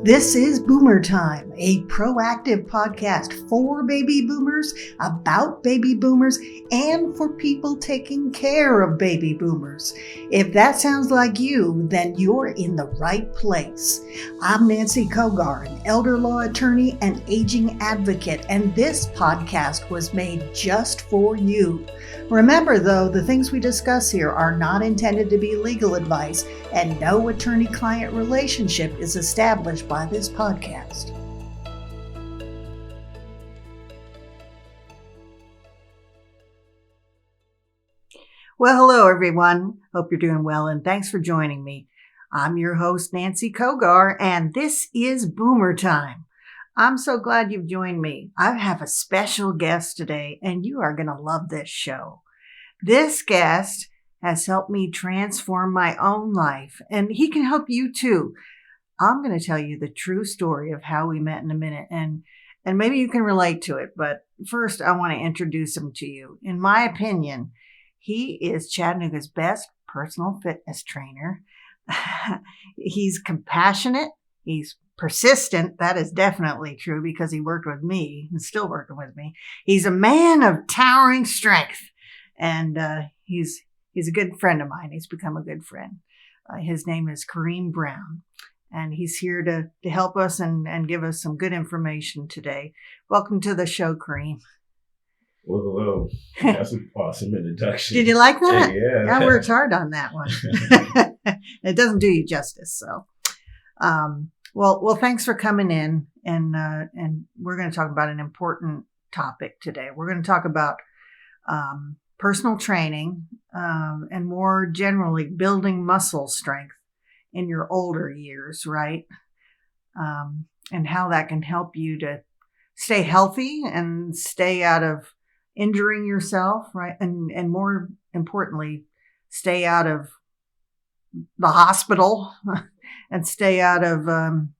This is Boomer Time, a proactive podcast for baby boomers, about baby boomers, and for people taking care of baby boomers. If that sounds like you, then you're in the right place. I'm Nancy Kogar, an elder law attorney and aging advocate, and this podcast was made just for you. Remember, though, the things we discuss here are not intended to be legal advice, and no attorney-client relationship is established by this podcast. Well, hello, everyone. Hope you're doing well, and thanks for joining me. I'm your host, Nancy Kogar, and this is Boomer Time. I'm so glad you've joined me. I have a special guest today, and you are going to love this show. This guest has helped me transform my own life, and he can help you too. I'm going to tell you the true story of how we met in a minute, and maybe you can relate to it. But first, I want to introduce him to you. In my opinion, he is Chattanooga's best personal fitness trainer. He's compassionate. He's persistent. That is definitely true because he worked with me and still working with me. He's a man of towering strength, and he's a good friend of mine. He's become a good friend. His name is Kareem Brown, and he's here to help us and give us some good information today. Welcome to the show, Kareem. Well, hello. That's an awesome introduction. Did you like that? Yeah. I worked hard on that one. It doesn't do you justice. So, well, thanks for coming in, and we're going to talk about an important topic today. We're going to talk about personal training, and more generally, building muscle strength in your older years, right? And how that can help you to stay healthy and stay out of injuring yourself, right? And more importantly, stay out of the hospital and stay out of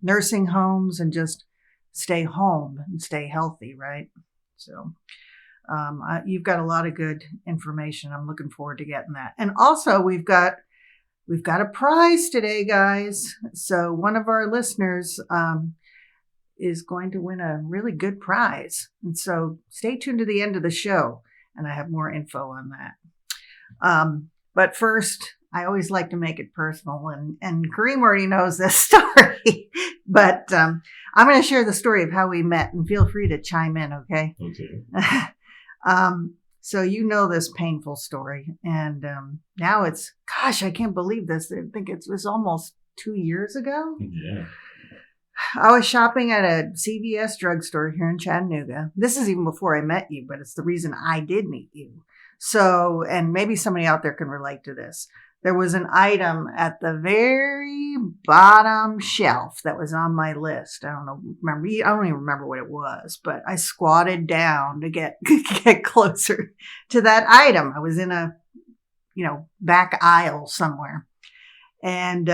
nursing homes and just stay home and stay healthy, right? So you've got a lot of good information. I'm looking forward to getting that. And also we've got a prize today, guys. So one of our listeners is going to win a really good prize. And so stay tuned to the end of the show, and I have more info on that. But first, I always like to make it personal, and Kareem already knows this story. But I'm going to share the story of how we met, and feel free to chime in, okay? Okay. So you know this painful story, and now it's, gosh, I can't believe this. I think it was almost 2 years ago. Yeah. I was shopping at a CVS drugstore here in Chattanooga. This is even before I met you, but it's the reason I did meet you. So, and maybe somebody out there can relate to this. There was an item at the very bottom shelf that was on my list. I don't even remember what it was, but I squatted down to get closer to that item. I was in a, back aisle somewhere. And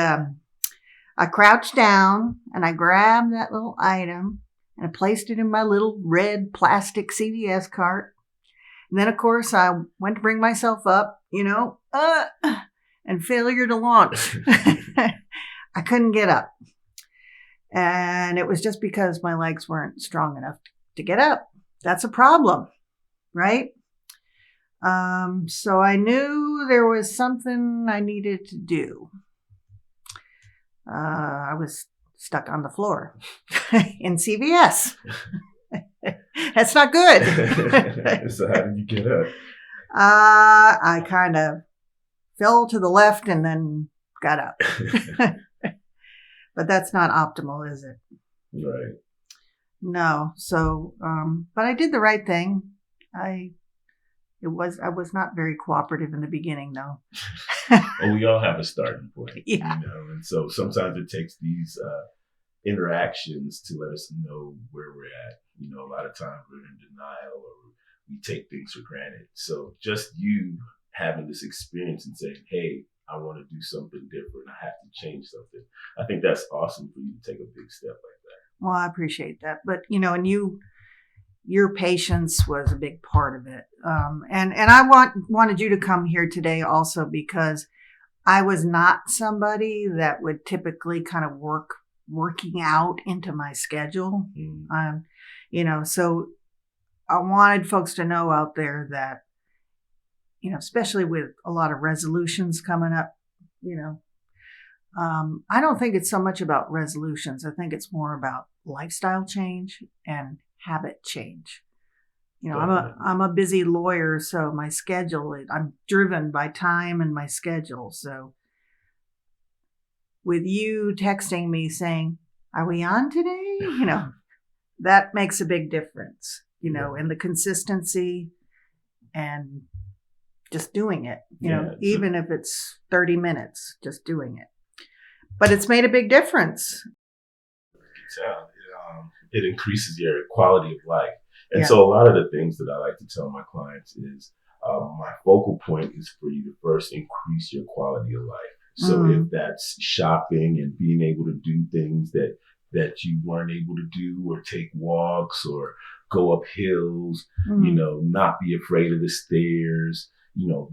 I crouched down and I grabbed that little item and I placed it in my little red plastic CVS cart. And then, of course, I went to bring myself up, and failure to launch. I couldn't get up. And it was just because my legs weren't strong enough to get up. That's a problem, right? So I knew there was something I needed to do. I was stuck on the floor in CVS. That's not good. So how did you get up? I kind of fell to the left and then got up. But that's not optimal, is it? Right. No. So, but I did the right thing. I was not very cooperative in the beginning, though. Well, we all have a starting point. Yeah. And so sometimes it takes these interactions to let us know where we're at. A lot of times we're in denial or we take things for granted. So just you having this experience and saying, hey, I want to do something different. I have to change something. I think that's awesome for you to take a big step like that. Well, I appreciate that. But, and your patience was a big part of it. And I wanted you to come here today also because I was not somebody that would typically kind of work working out into my schedule. So I wanted folks to know out there that, especially with a lot of resolutions coming up, I don't think it's so much about resolutions. I think it's more about lifestyle change and habit change. I'm a busy lawyer, so my schedule, I'm driven by time and my schedule. So with you texting me saying, "Are we on today?" that makes a big difference, in the consistency and just doing it, even if it's 30 minutes, just doing it. But it's made a big difference. It increases your quality of life. And so a lot of the things that I like to tell my clients is my focal point is for you to first increase your quality of life. So if that's shopping and being able to do things that you weren't able to do, or take walks or go up hills, not be afraid of the stairs,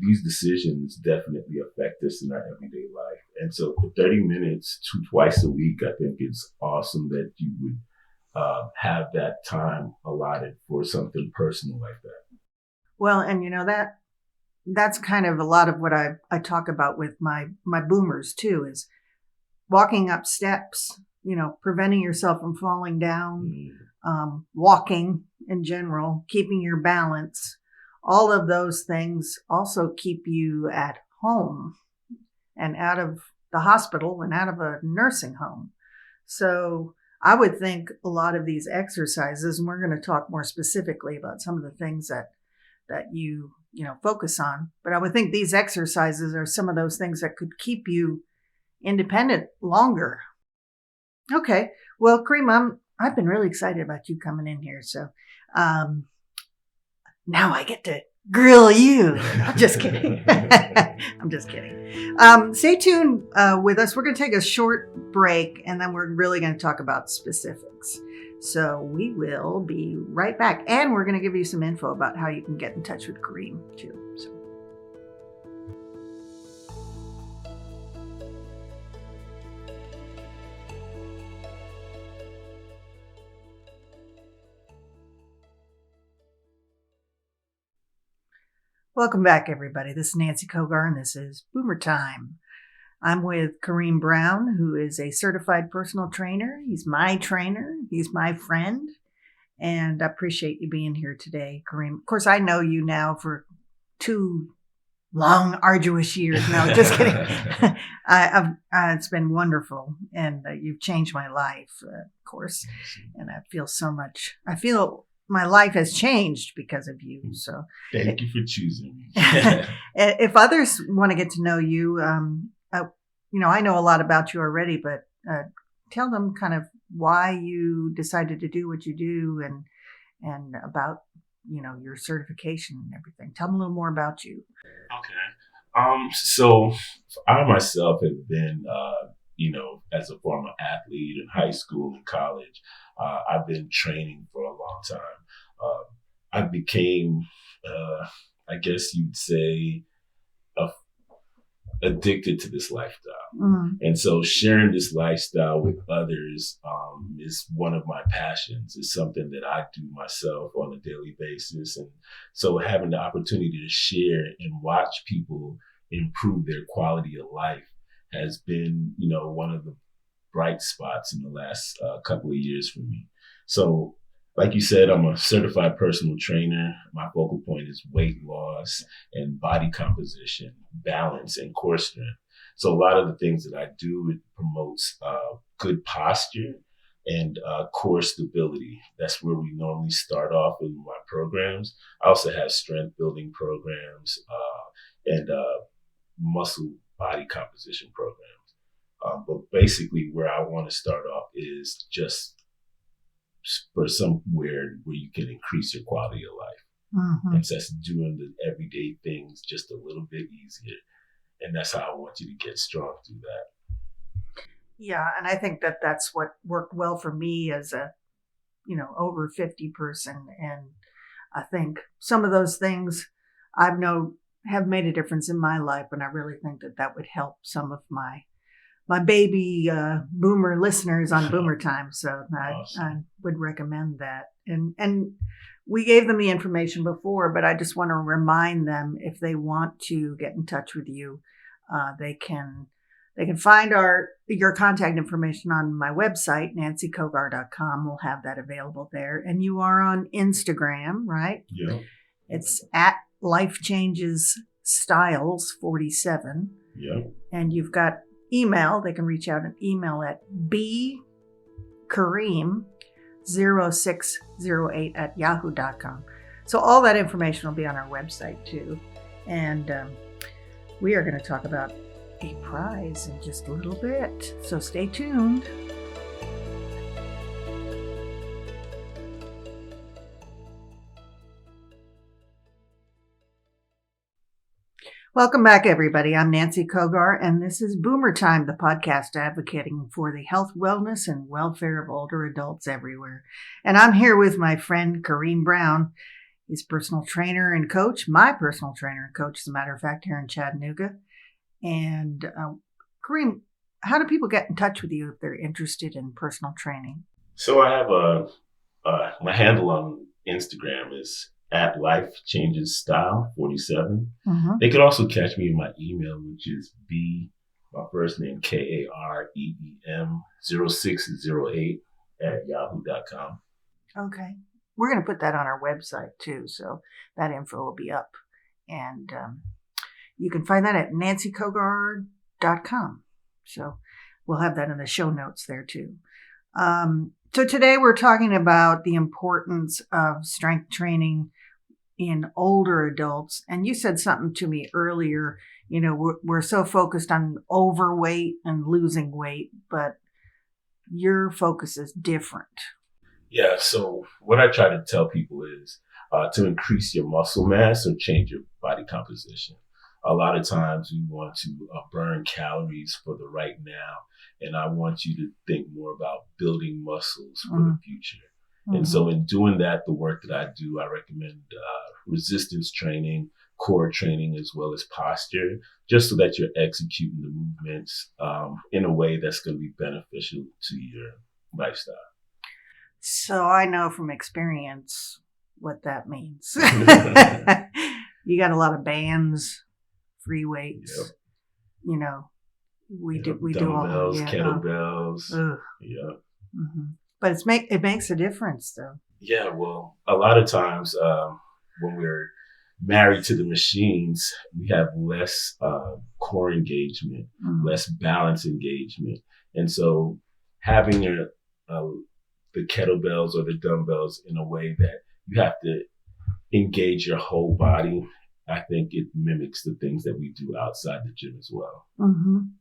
these decisions definitely affect us in our everyday life. And so for 30 minutes, twice a week, I think it's awesome that you would have that time allotted for something personal like that. Well, and that's kind of a lot of what I talk about with my boomers too, is walking up steps, preventing yourself from falling down, walking in general, keeping your balance. All of those things also keep you at home and out of the hospital and out of a nursing home. So I would think a lot of these exercises, and we're going to talk more specifically about some of the things that you focus on, but I would think these exercises are some of those things that could keep you independent longer. Okay. Well, Kareem, I've been really excited about you coming in here. So now I get to grill you. I'm just kidding. I'm just kidding. Stay tuned with us. We're going to take a short break, and then we're really going to talk about specifics. So we will be right back. And we're going to give you some info about how you can get in touch with Kareem too. So. Welcome back, everybody. This is Nancy Kogar, and this is Boomer Time. I'm with Kareem Brown, who is a certified personal trainer. He's my trainer. He's my friend. And I appreciate you being here today, Kareem. Of course, I know you now for 2 long, arduous years. No, just kidding. It's been wonderful. And you've changed my life, of course. And I feel my life has changed because of you. So thank you for choosing me. If others want to get to know you, I know a lot about you already, but tell them kind of why you decided to do what you do and about, your certification and everything. Tell them a little more about you. Okay. So I myself have been, as a former athlete in high school and college, I've been training for a long time. I became, I guess you'd say, addicted to this lifestyle. And so sharing this lifestyle with others is one of my passions. It's something that I do myself on a daily basis. And so having the opportunity to share and watch people improve their quality of life has been, one of the bright spots in the last couple of years for me. So like you said, I'm a certified personal trainer. My focal point is weight loss and body composition, balance, and core strength. So a lot of the things that I do, it promotes good posture and core stability. That's where we normally start off in my programs. I also have strength building programs and muscle body composition programs. But basically where I want to start off is just for somewhere where you can increase your quality of life. And so that's doing the everyday things just a little bit easier. And that's how I want you to get strong through that. Yeah. And I think that that's what worked well for me as a, over 50 person. And I think some of those things have made a difference in my life. And I really think that would help some of my my baby boomer listeners on Boomer Time. So Awesome. I would recommend that. And we gave them the information before, but I just want to remind them if they want to get in touch with you, they can find your contact information on my website, nancykogar.com. We'll have that available there. And you are on Instagram, right? Yeah. It's at Life Changes Styles 47. Yeah. And you've got email. They can reach out an email at bkareem0608@yahoo.com. So all that information will be on our website too. And we are going to talk about a prize in just a little bit. So stay tuned. Welcome back, everybody. I'm Nancy Kogar, and this is Boomer Time, the podcast advocating for the health, wellness, and welfare of older adults everywhere. And I'm here with my friend, Kareem Brown. He's personal trainer and coach, my personal trainer and coach, as a matter of fact, here in Chattanooga. And Kareem, how do people get in touch with you if they're interested in personal training? So I have my handle on Instagram is at Life Changes Style 47. Mm-hmm. They could also catch me in my email, which is my first name, KAREEM 0608@yahoo.com. Okay. We're going to put that on our website too. So that info will be up. And you can find that at nancykogar.com. So we'll have that in the show notes there too. So today we're talking about the importance of strength training in older adults. And you said something to me earlier, we're so focused on overweight and losing weight, but your focus is different. Yeah. So what I try to tell people is to increase your muscle mass or change your body composition. A lot of times we want to burn calories for the right now. And I want you to think more about building muscles for the future. Mm-hmm. And so in doing that, the work that I do, I recommend resistance training, core training, as well as posture, just so that you're executing the movements in a way that's going to be beneficial to your lifestyle. So I know from experience what that means. You got a lot of bands, free weights, Yep. We do dumbbells, kettlebells. Yeah. Mm-hmm. But it makes a difference though. Yeah. Well, a lot of times when we're married to the machines, we have less core engagement, less balance engagement. And so having the kettlebells or the dumbbells in a way that you have to engage your whole body, I think it mimics the things that we do outside the gym as well. Mm-hmm.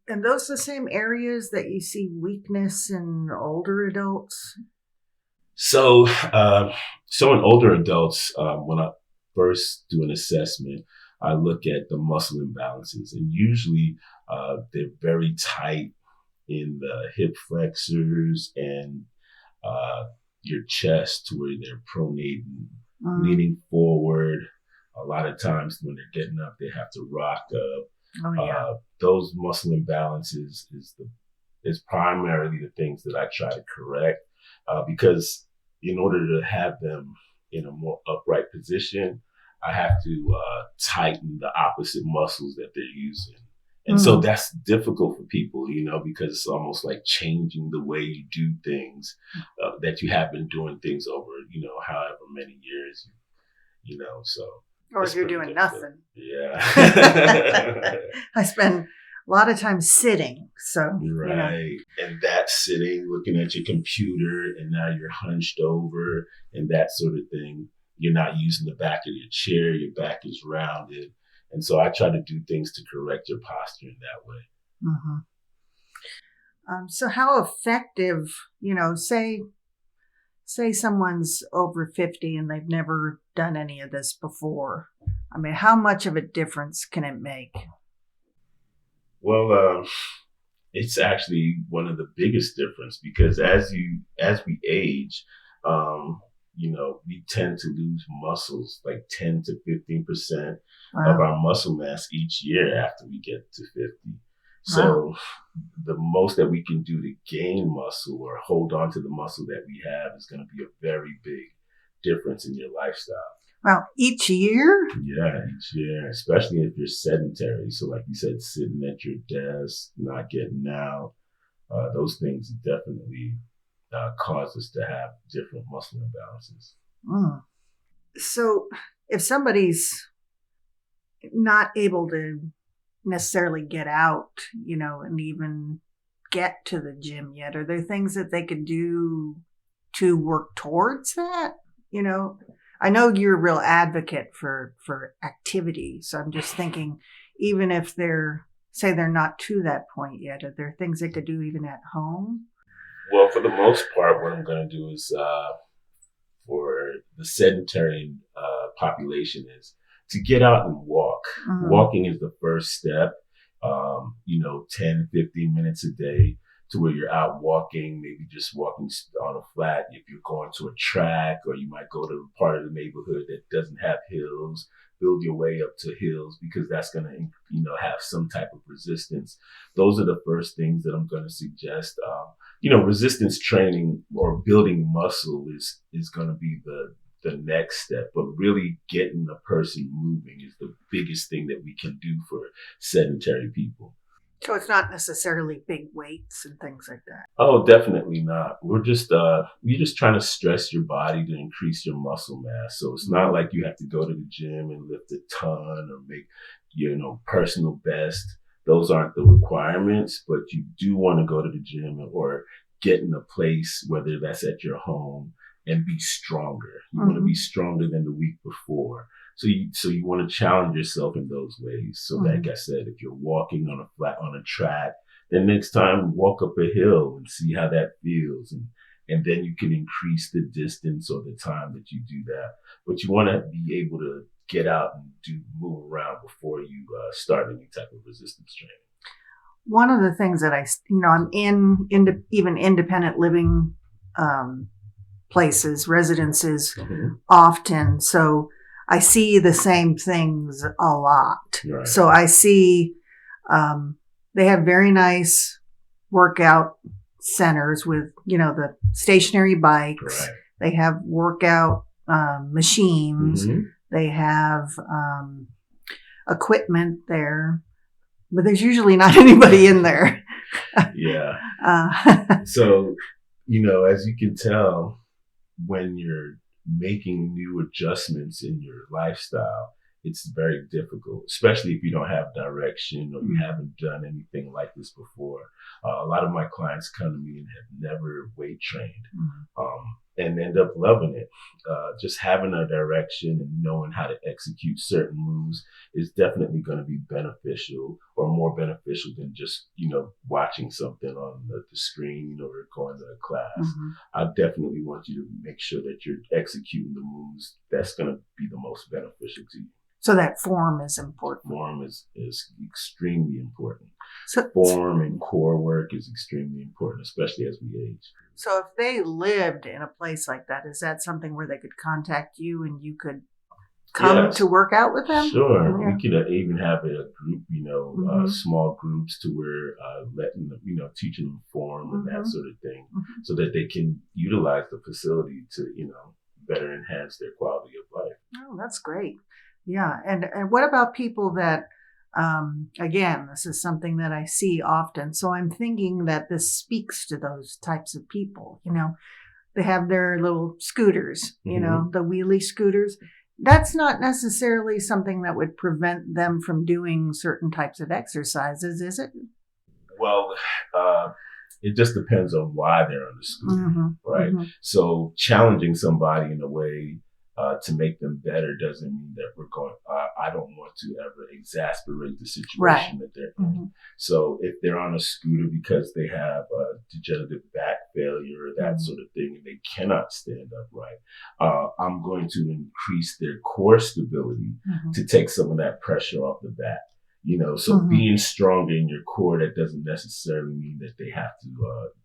And those the same areas that you see weakness in older adults? So in older adults, when I first do an assessment, I look at the muscle imbalances, and usually they're very tight in the hip flexors and your chest, to where they're pronating, leaning forward. A lot of times when they're getting up, they have to rock up. Oh, yeah. Those muscle imbalances is primarily the things that I try to correct, because in order to have them in a more upright position, I have to tighten the opposite muscles that they're using. And so that's difficult for people, because it's almost like changing the way you do things, that you have been doing things over, however many years, so. Or if you're doing nothing. Yeah. I spend a lot of time sitting. So, right. And that sitting, looking at your computer, and now you're hunched over and that sort of thing. You're not using the back of your chair. Your back is rounded. And so I try to do things to correct your posture in that way. Mm-hmm. So how effective, say someone's over 50 and they've never done any of this before. I mean, how much of a difference can it make? Well, it's actually one of the biggest difference, because as we age, we tend to lose muscles like 10 to 15% of Wow. our muscle mass each year after we get to 50. Wow. So the most that we can do to gain muscle or hold on to the muscle that we have is going to be a very big difference in your lifestyle. Wow. Each year? Yeah, each year, especially if you're sedentary. So like you said, sitting at your desk, not getting out, those things definitely cause us to have different muscle imbalances. Mm. So if somebody's not able to necessarily get out, and even get to the gym yet, are there things that they could do to work towards that? I know you're a real advocate for activity, so I'm just thinking, even if they're not to that point yet, are there things they could do even at home? Well, for the most part, what I'm going to do is for the sedentary population is to get out and walk. Mhm. Walking is the first step. 10, 15 minutes a day to where you're out walking, maybe just walking on a flat. If you're going to a track, or you might go to a part of the neighborhood that doesn't have hills, build your way up to hills, because that's going to, have some type of resistance. Those are the first things that I'm going to suggest. Resistance training or building muscle is going to be the next step, but really getting the person moving is the biggest thing that we can do for sedentary people. So it's not necessarily big weights and things like that. Oh, definitely not. We're just trying to stress your body to increase your muscle mass. So it's not like you have to go to the gym and lift a ton or make personal best. Those aren't the requirements, but you do want to go to the gym or get in a place, whether that's at your home, and be stronger. You want to be stronger than the week before. So you want to challenge yourself in those ways. So like I said, if you're walking on a track, then next time walk up a hill and see how that feels. And then you can increase the distance or the time that you do that. But you want to be able to get out and move around before you start any type of resistance training. One of the things that I'm in even independent living places, residences often. So I see the same things a lot. Right. So I see they have very nice workout centers with, the stationary bikes. Right. They have workout machines. They have equipment there, but there's usually not anybody in there. Yeah. So, as you can tell, when you're making new adjustments in your lifestyle, it's very difficult, especially if you don't have direction or you haven't done anything like this before. A lot of my clients come to me and have never weight trained and end up loving it. Just having a direction and knowing how to execute certain moves is definitely going to be beneficial, or more beneficial than just, watching something on the screen or going to a class. I definitely want you to make sure that you're executing the moves that's going to be the most beneficial to you. So that form is important. Form is extremely important. So, form and core work is extremely important, especially as we age. So if they lived in a place like that, is that something where they could contact you and you could come to work out with them? Sure. Yeah. We could even have a group, small groups to where letting them, teaching them form and that sort of thing, so that they can utilize the facility to, better enhance their quality of life. Oh, that's great. Yeah. And what about people that, again, this is something that I see often. So I'm thinking that this speaks to those types of people. They have their little scooters, the wheelie scooters. That's not necessarily something that would prevent them from doing certain types of exercises, is it? Well, it just depends on why they're on the scooter, right? So challenging somebody in a way to make them better doesn't mean that we're going, I don't want to ever exasperate the situation that they're in. So if they're on a scooter because they have a degenerative back failure or that sort of thing, and they cannot stand upright, I'm going to increase their core stability to take some of that pressure off the back. So being stronger in your core, that doesn't necessarily mean that they have to,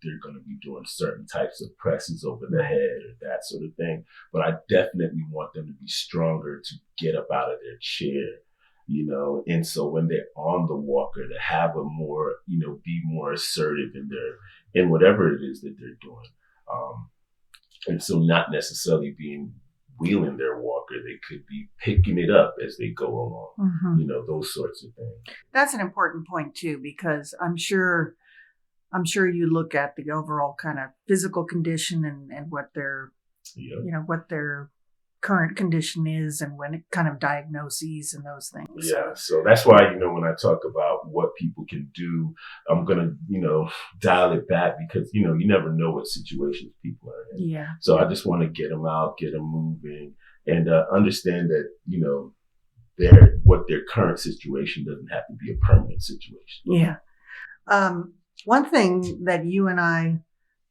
they're going to be doing certain types of presses over the head or that sort of thing. But I definitely want them to be stronger to get up out of their chair, and so when they're on the walker, to have a more, be more assertive in whatever it is that they're doing. And so not necessarily wheeling their walker, they could be picking it up as they go along, those sorts of things. That's an important point too, because I'm sure you look at the overall kind of physical condition and what their, what their current condition is and when it kind of diagnoses and those things. Yeah. So that's why, when I talk about what people can do, I'm going to, dial it back because, you never know what situations people are in. Yeah. So I just want to get them out, get them moving and understand that, what their current situation doesn't have to be a permanent situation. Yeah. One thing that you and I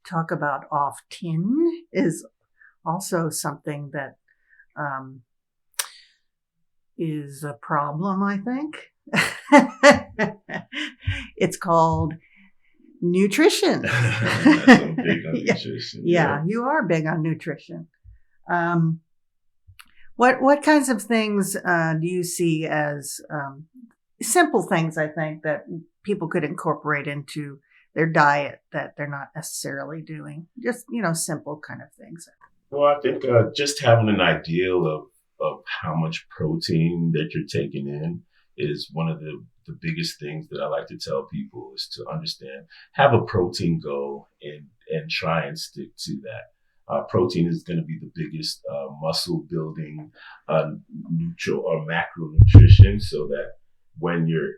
talk about often is also something that is a problem, I think. It's called nutrition. I'm big on nutrition. Yeah, you are big on nutrition. What kinds of things do you see as simple things, I think, that people could incorporate into their diet that they're not necessarily doing? Just, simple kind of things. Well, I think just having an ideal of how much protein that you're taking in is one of the biggest things that I like to tell people is to understand, have a protein goal and try and stick to that. Protein is going to be the biggest muscle building neutral or macronutrition, so that when you're,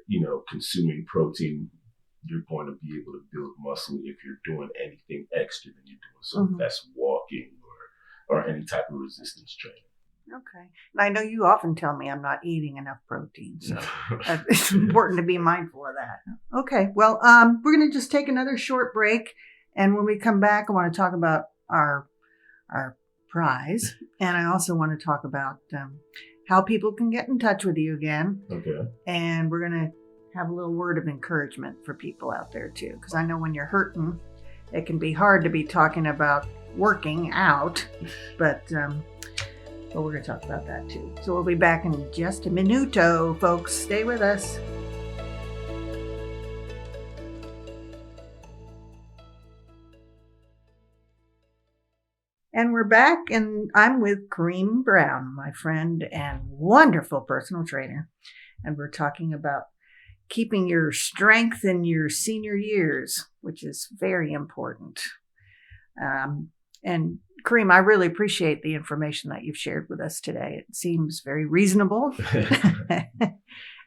consuming protein, you're going to be able to build muscle if you're doing anything extra than you're doing. So that's walking or any type of resistance training. Okay. And I know you often tell me I'm not eating enough protein, so it's important to be mindful of that. Okay. Well, we're going to just take another short break. And when we come back, I want to talk about our prize. And I also want to talk about how people can get in touch with you again. Okay. And we're going to have a little word of encouragement for people out there too. Because I know when you're hurting, it can be hard to be talking about working out, but we're going to talk about that too. So we'll be back in just a minuto, folks. Stay with us. And we're back, and I'm with Kareem Brown, my friend and wonderful personal trainer. And we're talking about keeping your strength in your senior years, which is very important. And Kareem, I really appreciate the information that you've shared with us today. It seems very reasonable.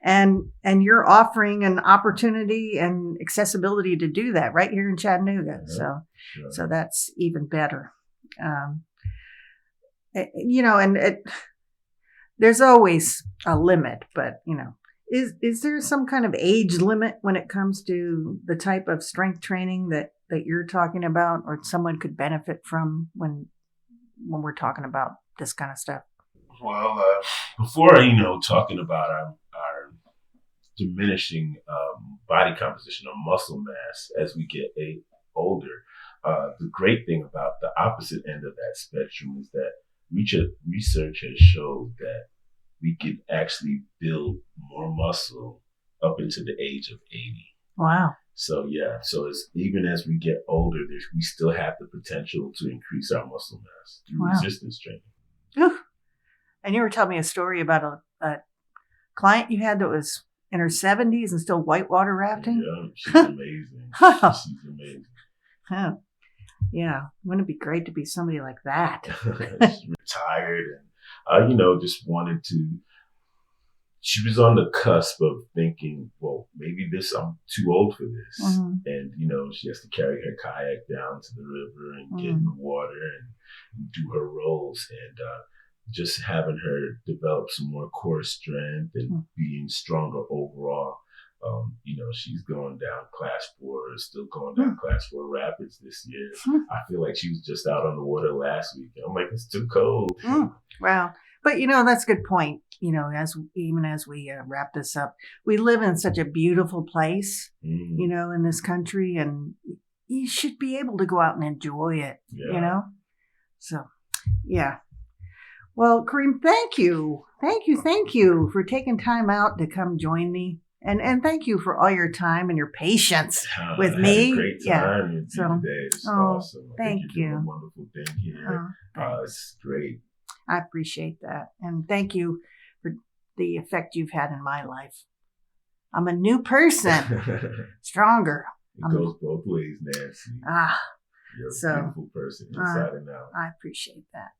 And you're offering an opportunity and accessibility to do that right here in Chattanooga. So that's even better. There's always a limit, but is there some kind of age limit when it comes to the type of strength training that you're talking about, or someone could benefit from when we're talking about this kind of stuff? Well, before talking about our diminishing body composition or muscle mass as we get older, the great thing about the opposite end of that spectrum is that research has showed that we can actually build more muscle up into the age of 80. Wow. So it's, even as we get older, we still have the potential to increase our muscle mass through resistance training. Ooh. And you were telling me a story about a client you had that was in her 70s and still whitewater rafting. Yeah, she's amazing. She's amazing. Huh. Yeah, wouldn't it be great to be somebody like that? She's retired and, just wanted to. She was on the cusp of thinking, well, maybe I'm too old for this. Mm-hmm. And, she has to carry her kayak down to the river and get in the water and do her rolls. And just having her develop some more core strength and being stronger overall. She's going down still going down class 4 rapids this year. I feel like she was just out on the water last week. I'm like, it's too cold. Wow. But that's a good point. Even as we wrap this up, we live in such a beautiful place, in this country, and you should be able to go out and enjoy it, So, yeah. Well, Kareem, thank you. Thank you for taking time out to come join me. And thank you for all your time and your patience with me. Had a great time with you today. It's awesome. Thank you. You're doing a wonderful thing here. It's great. I appreciate that. And thank you for the effect you've had in my life. I'm a new person, stronger. It goes both ways, Nancy. You're a beautiful person inside and out. I appreciate that.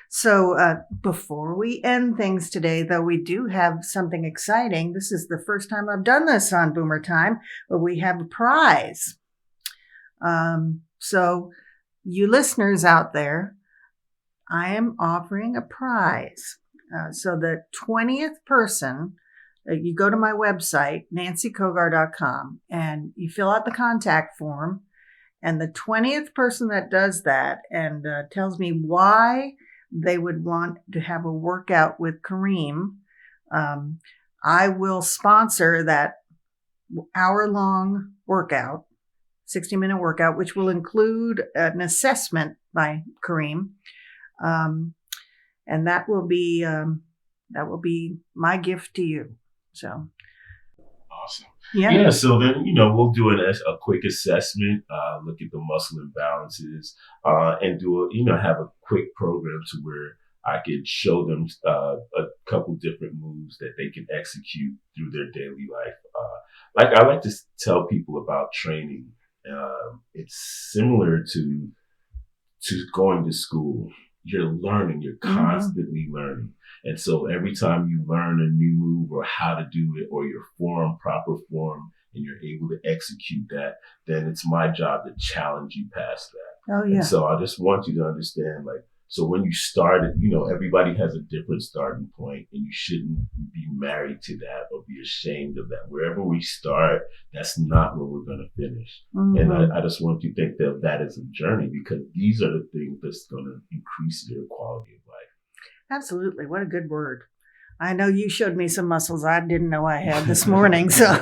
So before we end things today, though, we do have something exciting. This is the first time I've done this on Boomer Time, but we have a prize. So you listeners out there, I am offering a prize. So the 20th person, you go to my website, nancykogar.com, and you fill out the contact form. And the 20th person that does that and tells me why they would want to have a workout with Kareem, I will sponsor that hour-long workout, 60-minute workout, which will include an assessment by Kareem. And that will be my gift to you. So awesome. Yeah. So then, we'll do a quick assessment, look at the muscle imbalances, and have a quick program to where I could show them a couple different moves that they can execute through their daily life. Like I like to tell people about training. It's similar to going to school. You're learning, you're constantly learning. And so every time you learn a new move or how to do it or your proper form, and you're able to execute that, then it's my job to challenge you past that. Oh, yeah. And so I just want you to understand, so when you started, everybody has a different starting point, and you shouldn't be married to that or be ashamed of that. Wherever we start, that's not where we're going to finish. And I just want you to think of that as a journey, because these are the things that's going to increase your quality of life. Absolutely. What a good word. I know you showed me some muscles I didn't know I had this morning. So,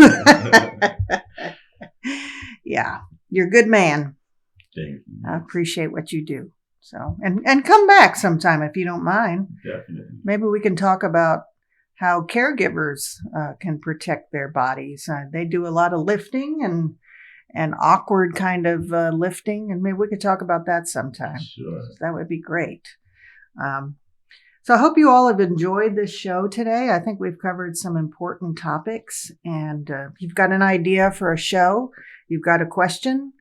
yeah, you're a good man. Thank you. I appreciate what you do. So, and come back sometime if you don't mind. Definitely. Maybe we can talk about how caregivers can protect their bodies. They do a lot of lifting and awkward kind of lifting, and maybe we could talk about that sometime. Sure. That would be great. So I hope you all have enjoyed this show today. I think we've covered some important topics, and if you've got an idea for a show, you've got a question,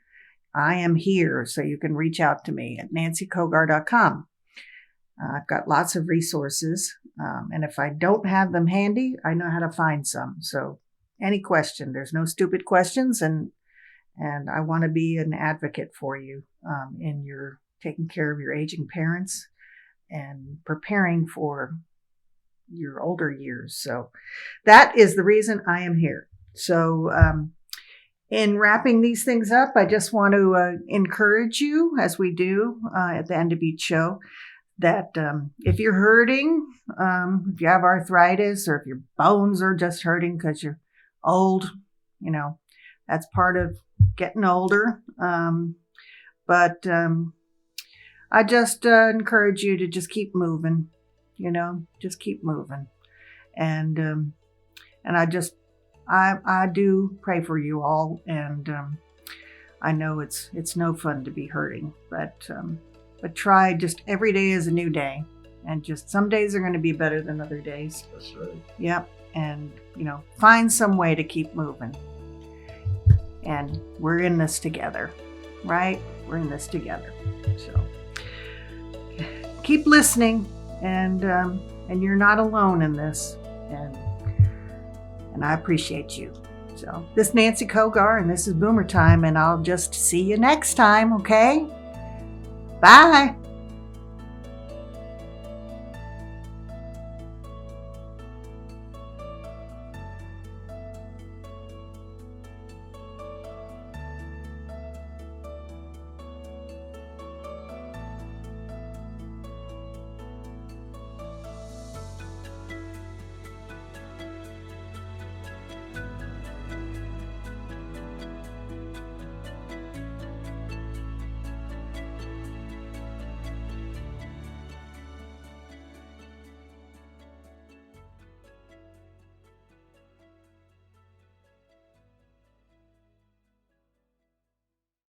I am here, so you can reach out to me at nancykogar.com. I've got lots of resources, and if I don't have them handy, I know how to find some. So any question, there's no stupid questions, and I want to be an advocate for you in your taking care of your aging parents and preparing for your older years. So that is the reason I am here. So in wrapping these things up, I just want to encourage you, as we do at the end of each show, that if you're hurting, if you have arthritis, or if your bones are just hurting because you're old, that's part of getting older. But I just encourage you to just keep moving, just keep moving. And I do pray for you all. And I know it's no fun to be hurting, but try, just every day is a new day. And just some days are going to be better than other days. That's right. Yep. And, find some way to keep moving. And we're in this together, right? We're in this together. So keep listening, and you're not alone in this, and I appreciate you. So this is Nancy Kogar, and this is Boomer Time, and I'll just see you next time, okay? Bye.